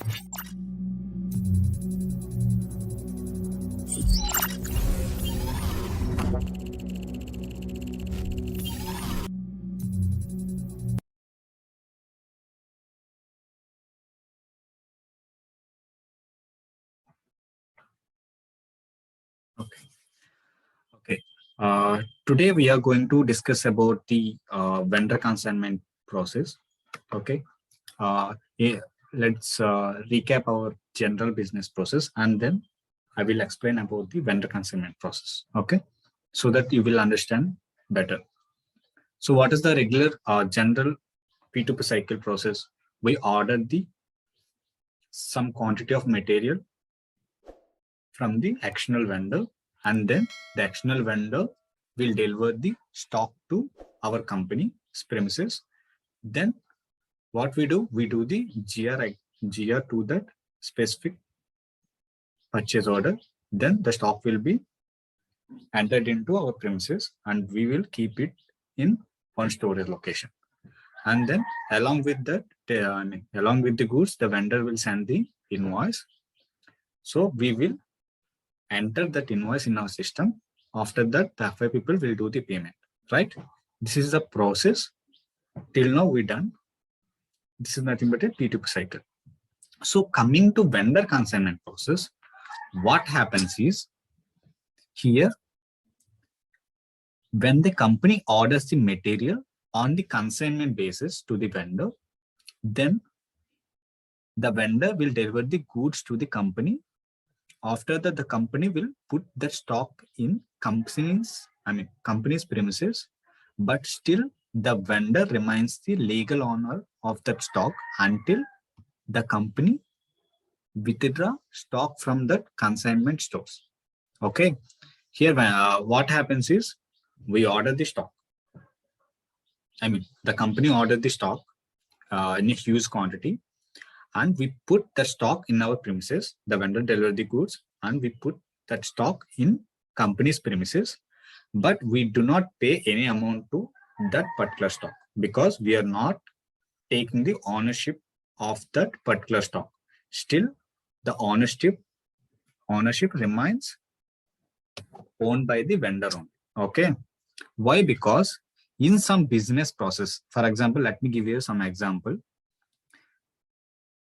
Okay. Today we are going to discuss about the vendor consignment process. Okay. Yeah, let's recap our general business process, and then I will explain about the vendor consignment process. Okay. So that you will understand better. So what is the regular general P2P cycle process? We order some quantity of material from the external vendor, and then the external vendor will deliver the stock to our company's premises. Then what we do the GR to that specific purchase order. Then the stock will be entered into our premises, and we will keep it in one storage location. And then along with that, along with the goods, the vendor will send the invoice. So we will enter that invoice in our system. After that, the FI people will do the payment, right? This is the process. Till now we done. This is nothing but a P2P cycle. So coming to vendor consignment process, what happens is here, when the company orders the material on the consignment basis to the vendor, then the vendor will deliver the goods to the company. After that, the company will put the stock in company's premises, but still the vendor remains the legal owner of that stock until the company withdraw stock from that consignment stores. Okay. Here, what happens is we order the stock. The company ordered the stock in a huge quantity, and we put the stock in our premises. The vendor delivered the goods, and we put that stock in company's premises, but we do not pay any amount to that particular stock because we are not taking the ownership of that particular stock. Still, the ownership remains owned by the vendor only. Okay. Why? Because in some business process, for example, let me give you some example.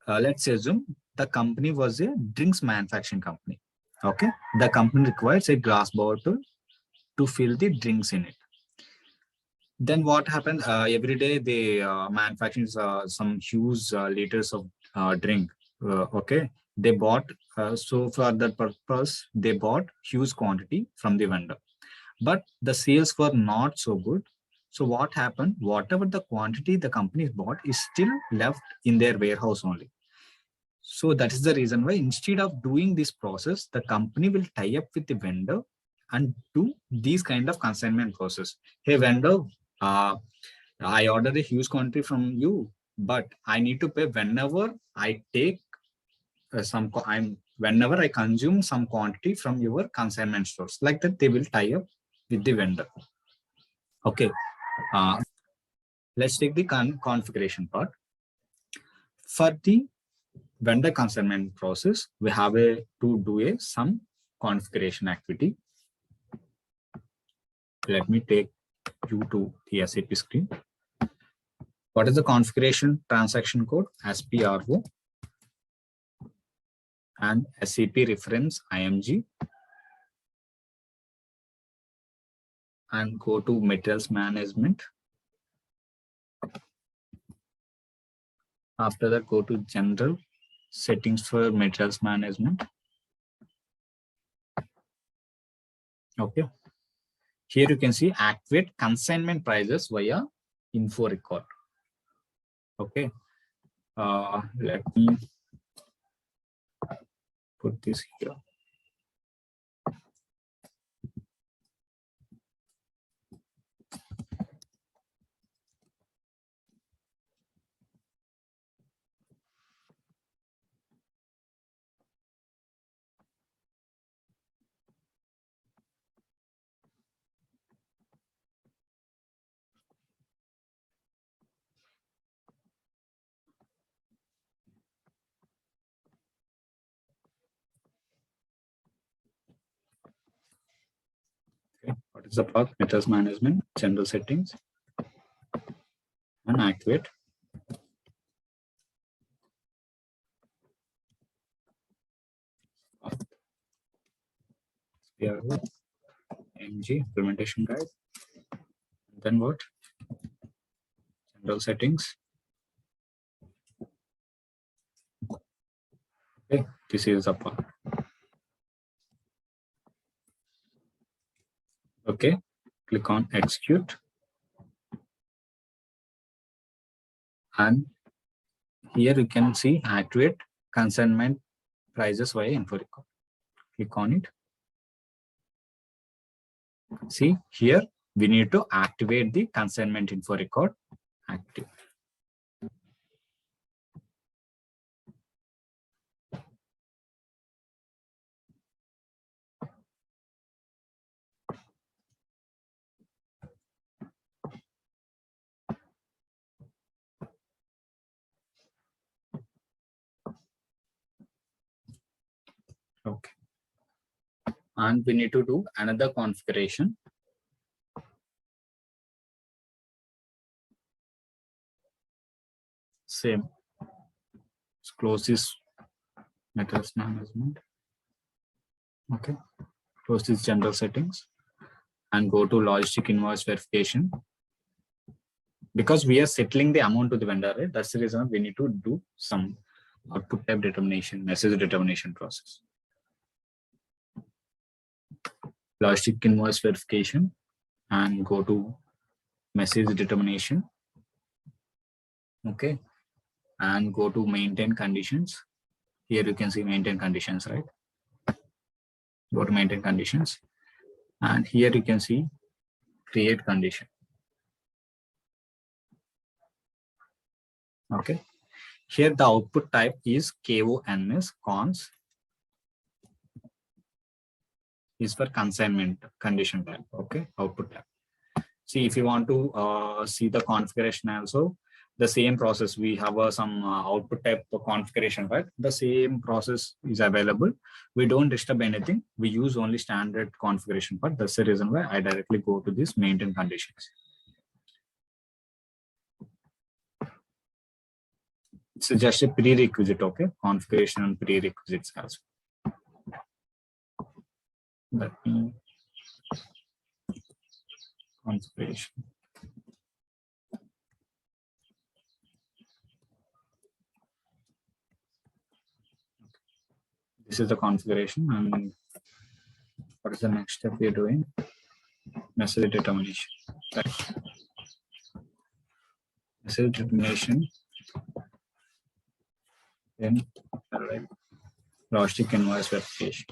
Let's assume the company was a drinks manufacturing company. Okay. The company requires a glass bottle to fill the drinks in it. Then what happened? Every day they manufacture some huge liters of drink. Okay. They bought, so for that purpose, they bought huge quantity from the vendor. But the sales were not so good. So what happened? Whatever the quantity the company bought is still left in their warehouse only. So that is the reason why instead of doing this process, the company will tie up with the vendor and do these kind of consignment process. Hey vendor, I ordered a huge quantity from you, but I need to pay whenever I take whenever I consume some quantity from your consignment stores. Like that, they will tie up with the vendor. Okay. Let's take the configuration part. For the vendor consignment process, we have to do some configuration activity. Let me take you to the SAP screen. What is the configuration transaction code? SPRO and SAP reference IMG, and go to materials management. After that, go to general settings for materials management. Okay. Here you can see activate consignment prices via info record. Okay. Let me put this here. the path, methods management, general settings, and activate. PRO, MG, implementation guide. Then what? General settings. Okay, this is the path. Okay, click on execute. And here you can see activate consignment prices via info record. Click on it. See here, we need to activate the consignment info record. Active. Okay. And we need to do another configuration. Same. Let's close this methods management. Okay. Close this general settings and go to logistic invoice verification. Because we are settling the amount to the vendor, right? That's the reason we need to do some output type determination, message determination process. Logistic invoice verification and go to message determination. Okay. And go to maintain conditions. Here you can see maintain conditions, right? Go to maintain conditions. And here you can see create condition. Okay. Here the output type is KONS, cons, is for consignment condition type. Okay, output type. See, if you want to see the configuration also, the same process, we have some output type configuration, right? The same process is available. We don't disturb anything. We use only standard configuration part. That's the reason why I directly go to this maintain conditions. It's just a prerequisite, okay? Configuration and prerequisites also. Let me configuration. This is the configuration, and what is the next step we are doing? Message determination. Right. Message determination. Then logistic invoice verification.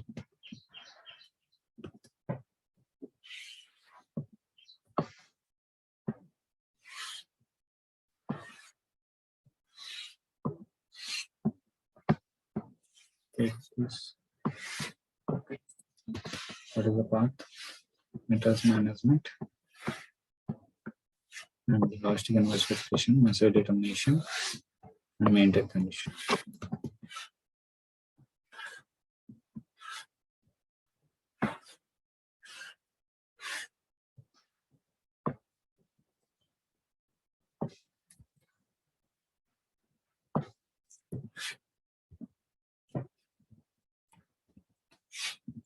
Okay. What is the path? Methods management. And logistic invoice verification, message determination, and maintain condition.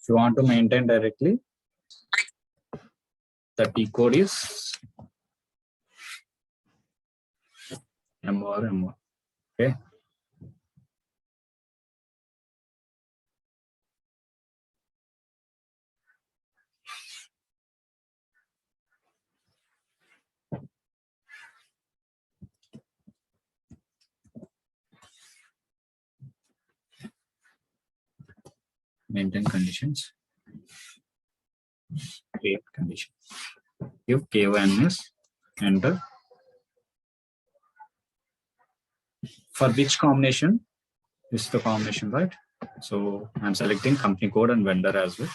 If you want to maintain directly, the T code is M1 M1. Okay. Maintain conditions. Create condition. Give KONS, enter. For which combination? This is the combination, right? So I'm selecting company code and vendor as well.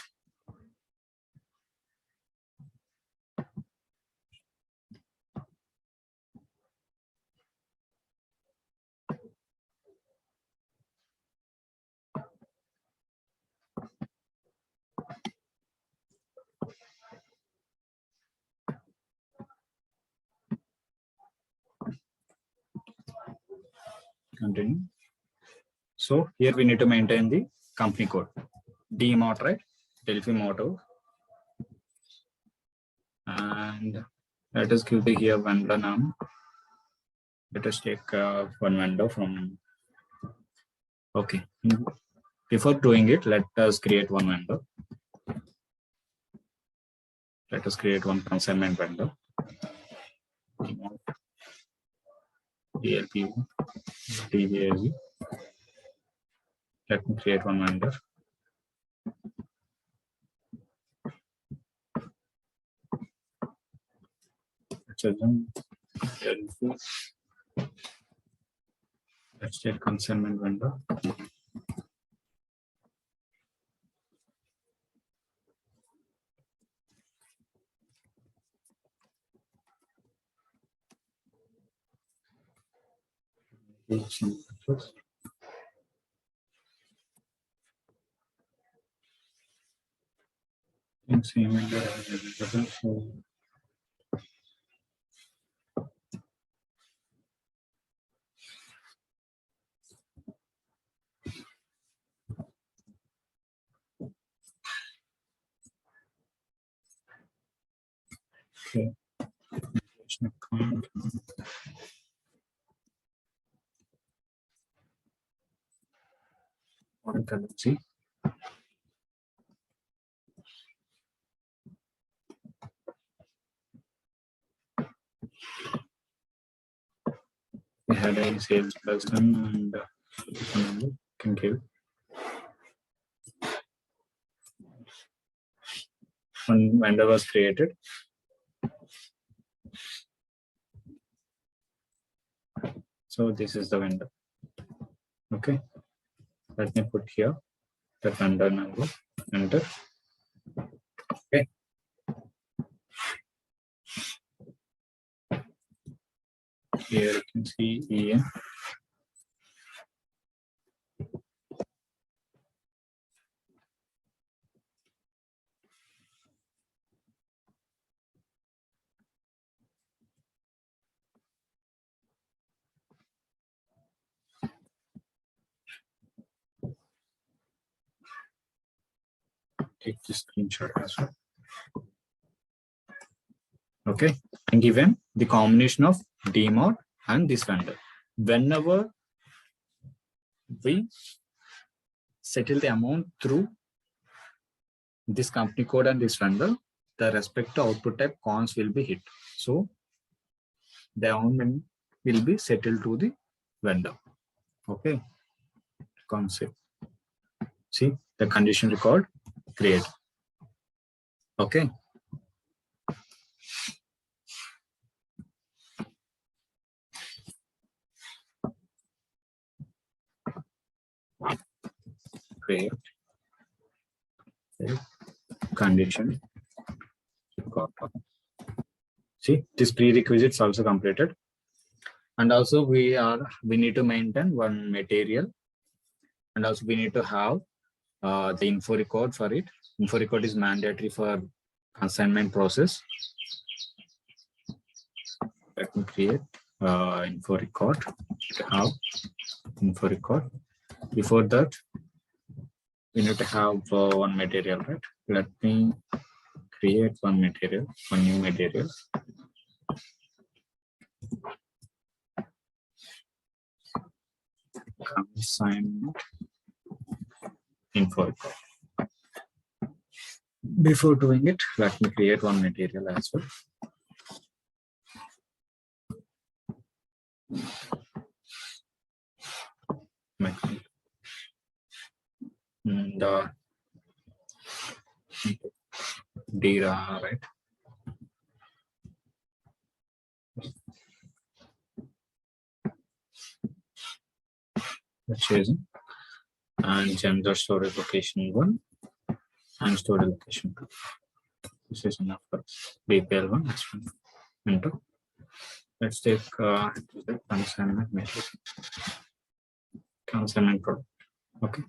continue. So here we need to maintain the company code. DMOT, right? Delphi Motor. And let us give the here vendor name. Let us take one vendor from. Okay. Before doing it, let us create one vendor. Let us create one consignment vendor. DLP, DVAV. Let me create one vendor. Let's take consignment vendor. Same vendor. Okay. What currency? We had a salesperson and can give one vendor was created. So this is the vendor. Okay. Let me put here the vendor number. Enter. Okay. Here you can see EN. Take the screenshot as well. Okay, and given the combination of DMOD and this vendor. Whenever we settle the amount through this company code and this vendor, the respective output type cons will be hit. So the amount will be settled to the vendor. Okay, concept. See the condition record create. Okay. Create. Condition. See, this prerequisites also completed. And also we need to maintain one material. And also we need to have the info record for it. Info record is mandatory for consignment process. Let me create info record. Have info record. Before that, we need to have one material, right? Let me create one material, one new material. Consignment info record. Before doing it, let me create one material as well. And data, right? Purchasing and gender storage location 1 and storage location 2. This is enough for BPL 1. Enter. Let's take the consignment method. Consignment product. Okay.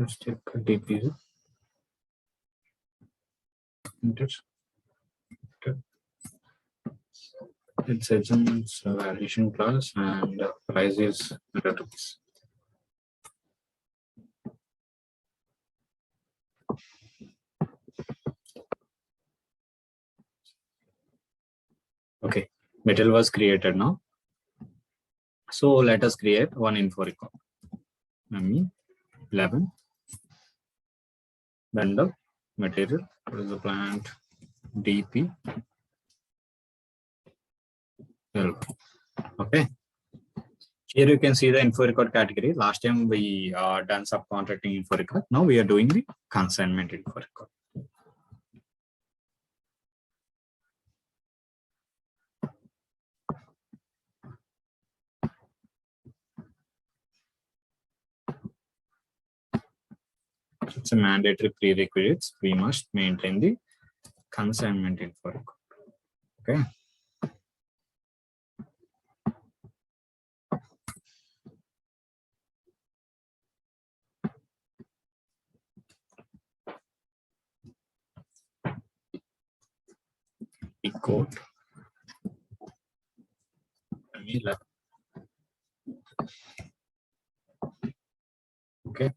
Let's take a DP. It's its valuation class and price is 100 rupees. Okay, metal was created now. So let us create one info record. I mean 11. Vendor, material, what is the plant, DP, LP. Okay. Here you can see the info record category. Last time we done subcontracting info record. Now we are doing the consignment info record. It's a mandatory prerequisites. We must maintain the consignment info record. Okay. The code. Okay.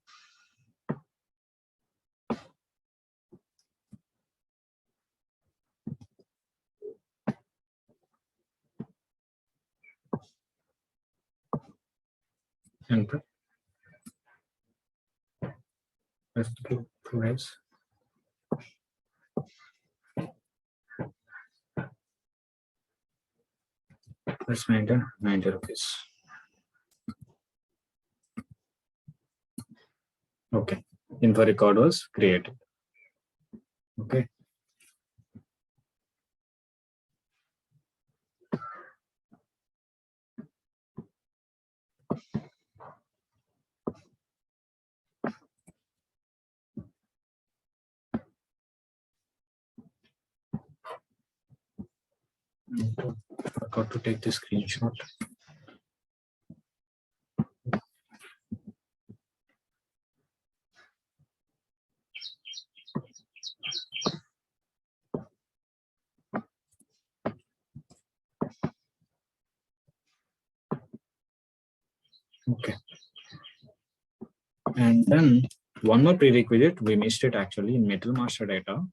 Enter. Let's do price. Let's maintain 90 rupees. Okay. Info record was created. Okay. I forgot to take the screenshot. Okay. And then one more prerequisite, we missed it actually in metal master data.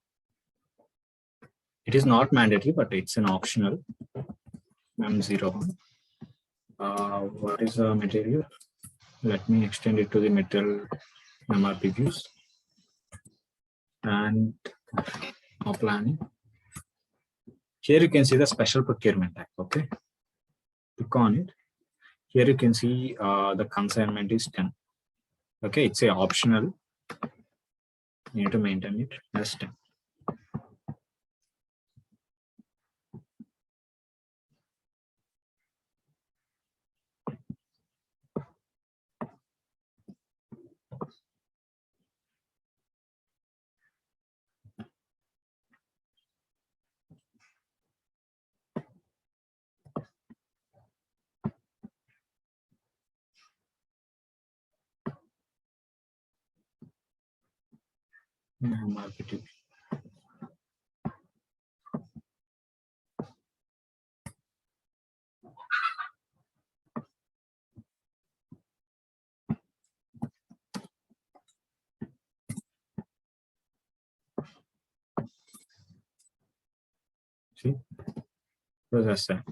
It is not mandatory, but it's an optional. M01. What is the material? Let me extend it to the metal MRP views. And now planning. Here you can see the special procurement type. Okay. Click on it. Here you can see the consignment is 10. Okay, it's a optional. You need to maintain it as 10. Marketing. See, process that.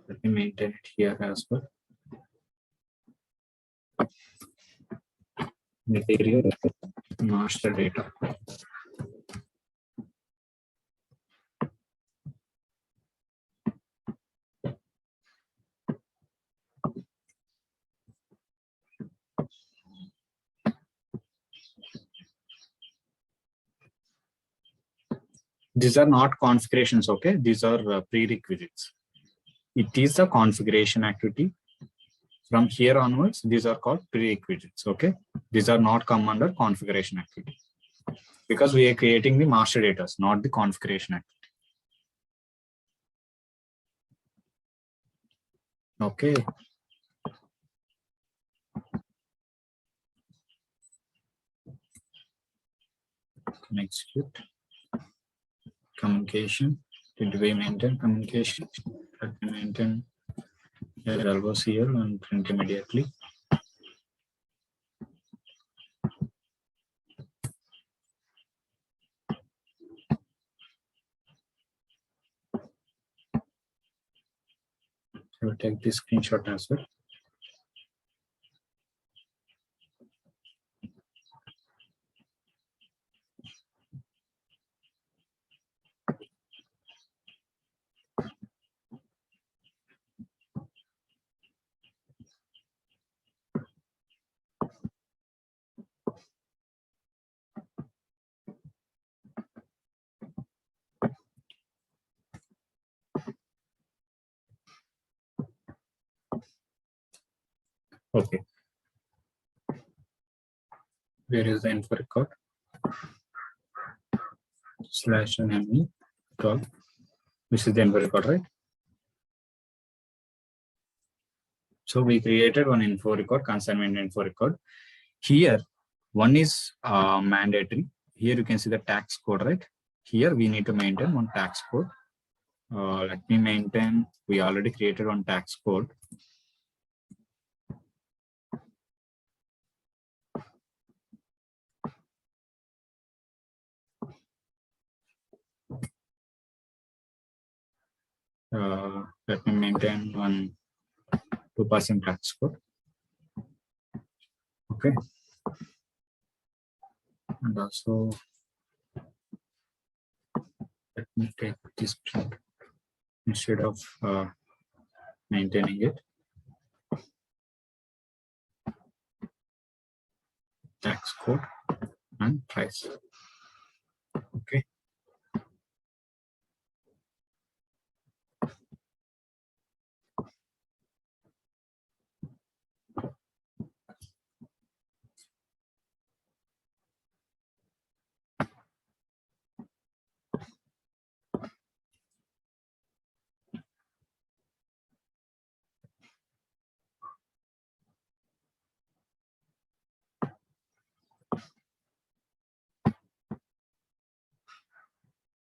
Let me maintain it here as well. Material master data. These are not configurations, okay? These are prerequisites. It is the configuration activity. From here onwards, these are called prerequisites, okay? These are not come under configuration activity because we are creating the master data, not the configuration activity. Okay. execute communication. Did we maintain communication? Let me maintain LOCL and print immediately. I will take this screenshot as well. Okay. Where is the info record? /NME 12. This is the info record, right? So we created one info record, consignment info record. Here, one is mandatory. Here you can see the tax code, right? Here we need to maintain one tax code. Let me maintain. We already created one tax code. Let me maintain one 2% tax code. Okay. And also, let me take this print instead of maintaining it. Tax code and price. Okay.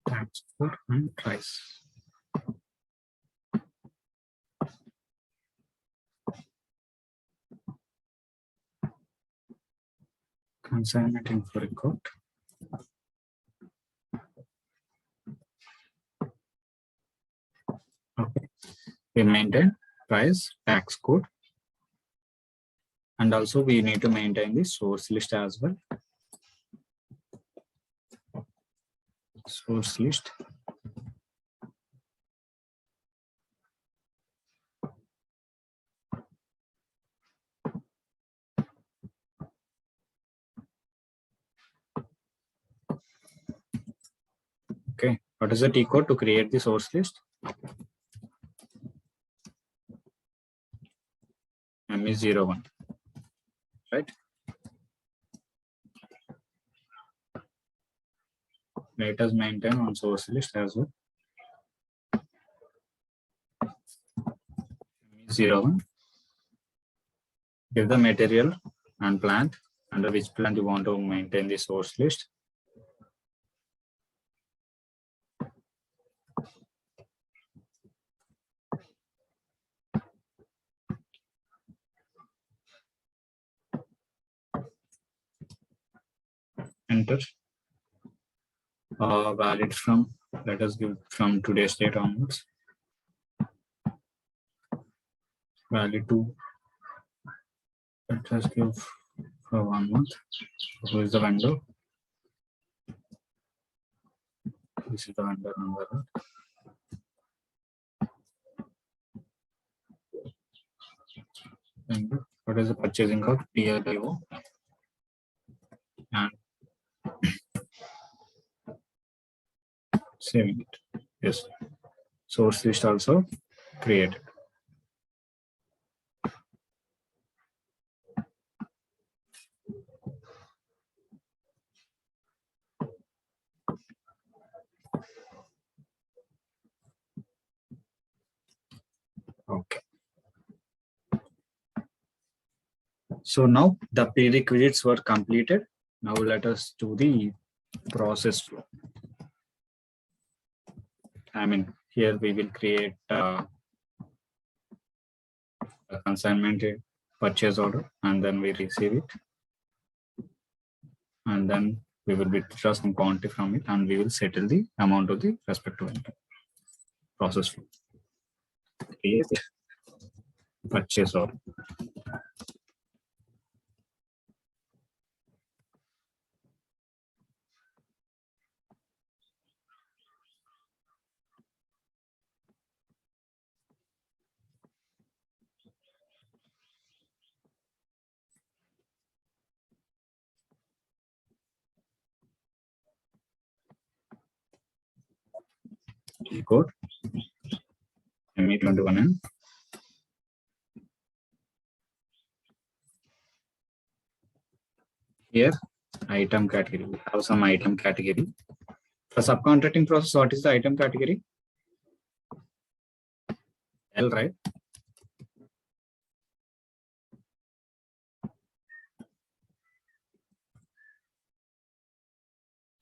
Tax code and price. Consignment info record. Okay. We maintain price, tax code, and also we need to maintain the source list as well. Source list. Okay, what is the T code to create the source list? M is 01, right? Let us maintain on source list as well. M is 01. Give the material and plant, under which plant you want to maintain the source list. Enter. Valid from, let us give from today's date onwards. Valid to, let us give for 1 month. Who is the vendor? This is the vendor number. And what is the purchasing code? PLO. And saving it. Yes. Source list also created. Okay. So now the prerequisites were completed. Now let us do the process flow. I mean, here we will create a consignment purchase order, and then we receive it, and then we will withdraw some quantity from it, and we will settle the amount of the respective vendor. Process flow. Create purchase order. Code ME21N. Here, item category. We have some item category. For subcontracting process, what is the item category? L, right?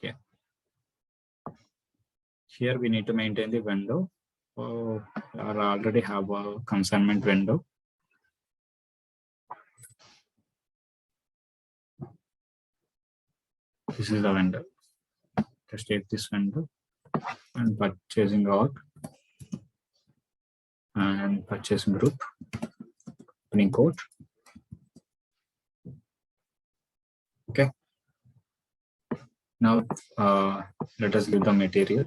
Okay. Here we need to maintain the window. Oh, I already have a consignment window. This is the vendor. Just take this window and purchasing org and purchasing group, opening code. Okay. Now let us give the material.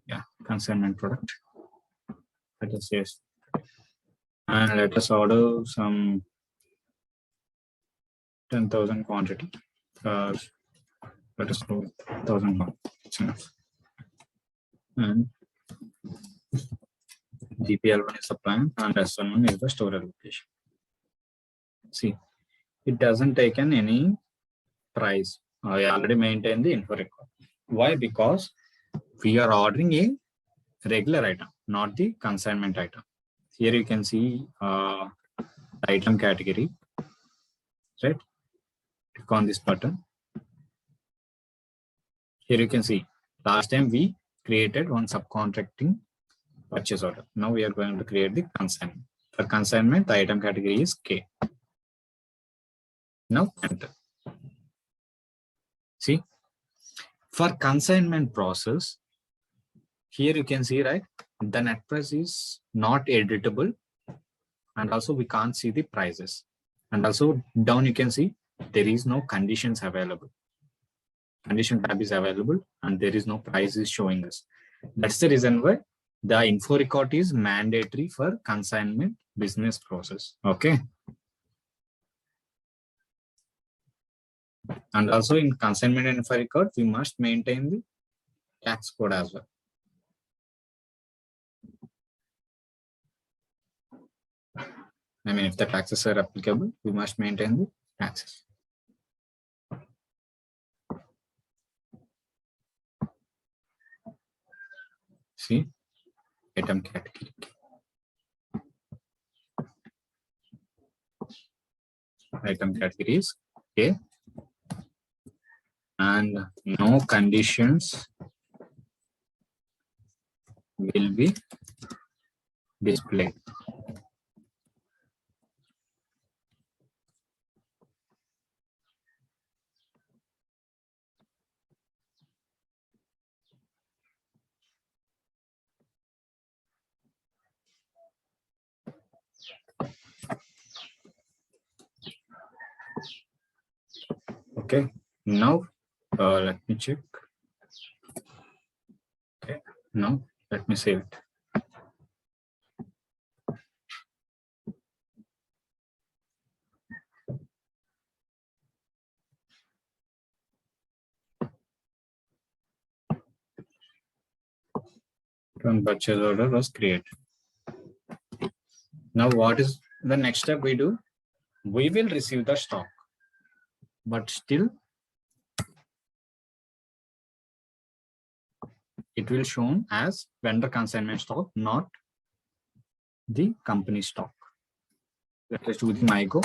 Yeah, consignment product. Let us say, and let us order some 10,000 quantity. Let us do 1,000. It's enough. And GPL1 is the plan, and S11 is the storage location. See, it doesn't take in any price. I already maintained the info record. Why? Because we are ordering a regular item, not the consignment item. Here you can see item category, right? Click on this button. Here you can see last time we created one subcontracting purchase order. Now we are going to create the consignment. For consignment, the item category is K. Now enter. See, for consignment process, here you can see, right, the net price is not editable, and also we can't see the prices. And also down you can see there is no conditions available. Condition tab is available and there is no price is showing us. That's the reason why the info record is mandatory for consignment business process. Okay. And also in consignment info record, we must maintain the tax code as well. I mean, if the taxes are applicable, we must maintain the taxes. See, item category. Item categories, okay. And no conditions will be displayed. Okay, now let me check. Okay, now let me save it. One purchase order was created. Now what is the next step we do? We will receive the stock, but still it will shown as vendor consignment stock, not the company stock. Let us do the MyGo.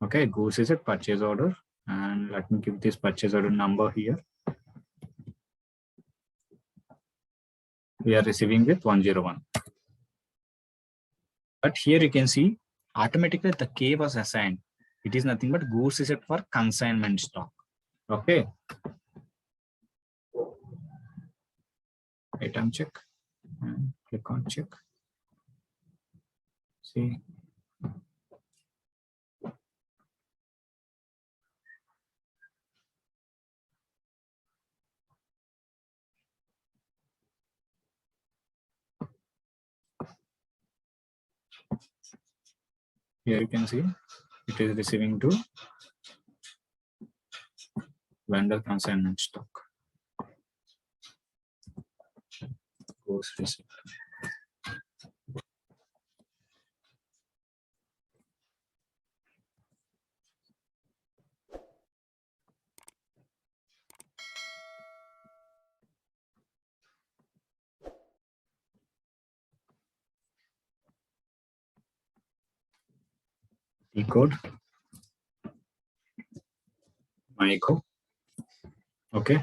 Okay, goods is a purchase order, and let me give this purchase order number here. We are receiving with 101. But here you can see automatically the K was assigned. It is nothing but goods is set for consignment stock. Okay. Item check and click on check. See. Here you can see it is receiving to vendor consignment stock. Goods received. Code, MyGo. Okay.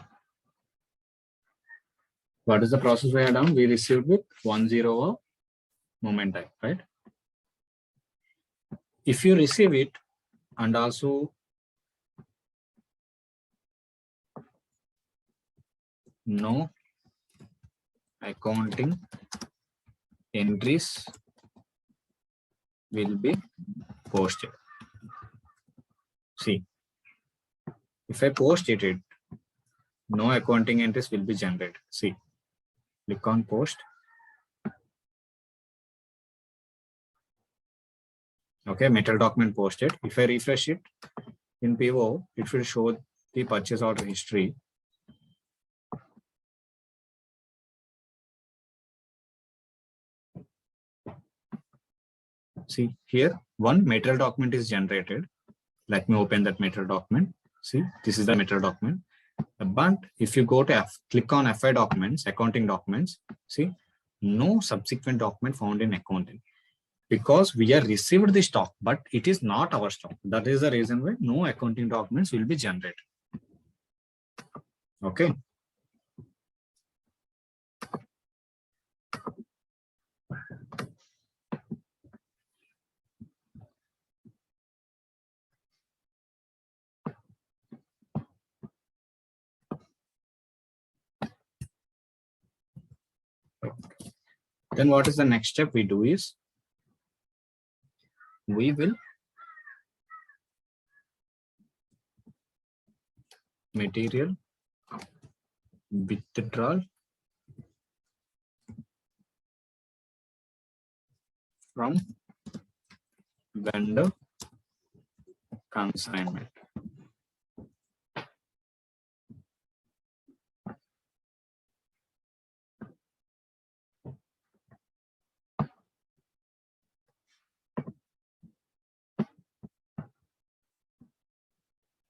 What is the process we have done? We received with 10 moment type, right? If you receive it and also no accounting entries will be posted. See, if I post it, no accounting entries will be generated. See, click on post. Okay, metal document posted. If I refresh it in PO, it will show the purchase order history. See here, one material document is generated. Let me open that material document. See, this is the material document. But if you go to click on FI documents, accounting documents, see, no subsequent document found in accounting because we have received the stock, but it is not our stock. That is the reason why no accounting documents will be generated. Okay. Then what is the next step we do is we will material withdrawal from vendor consignment.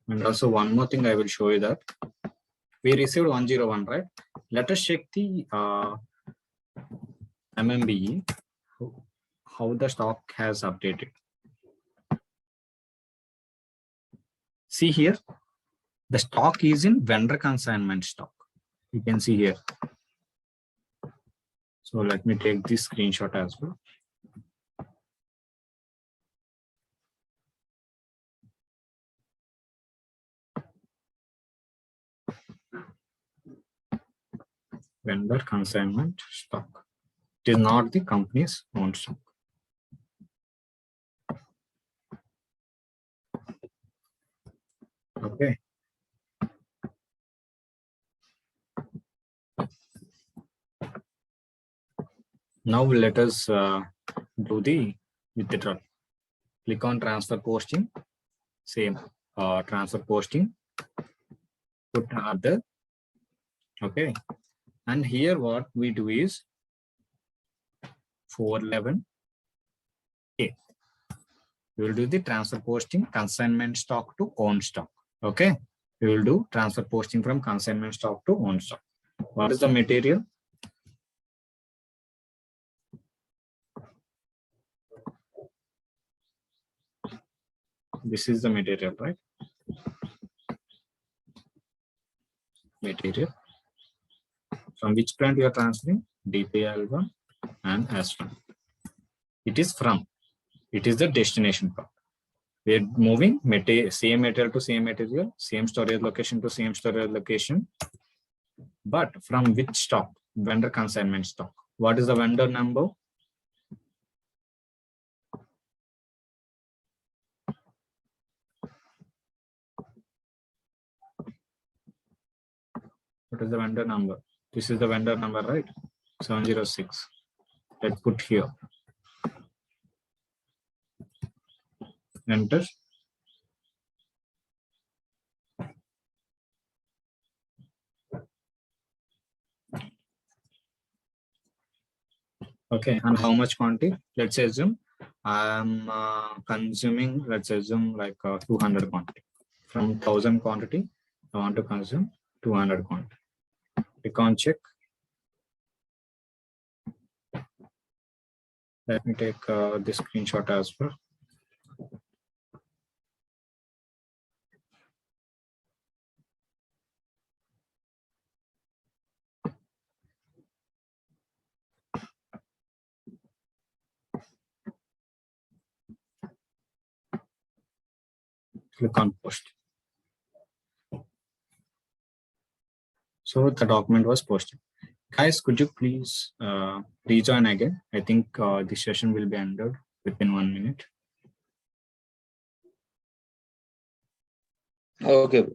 And also one more thing I will show you that we received 101, right? Let us check the MMBE, how the stock has updated. See here, the stock is in vendor consignment stock. You can see here. So let me take this screenshot as well. Vendor consignment stock. It is not the company's own stock. Okay. Now let us do the withdrawal. Click on transfer posting. Same transfer posting. Put other. Okay. And here what we do is 411A. We will do the transfer posting consignment stock to own stock. Okay. We will do transfer posting from consignment stock to own stock. What is the material? this is the material, right? Material. From which plant you are transferring? DPL1 and S1. It is from. It is the destination part. We are moving same material to same material, same storage location to same storage location. But from which stock? Vendor consignment stock. What is the vendor number? What is the vendor number? This is the vendor number, right? 706. Let's put here. Enter. Okay, and how much quantity? Let's assume I'm consuming, let's assume like 200 quantity. From 1000 quantity, I want to consume 200 quantity. Click on check. Let me take this screenshot as well. Click on post. So the document was posted. Guys, could you please rejoin again? I think the session will be ended within 1 minute. Okay.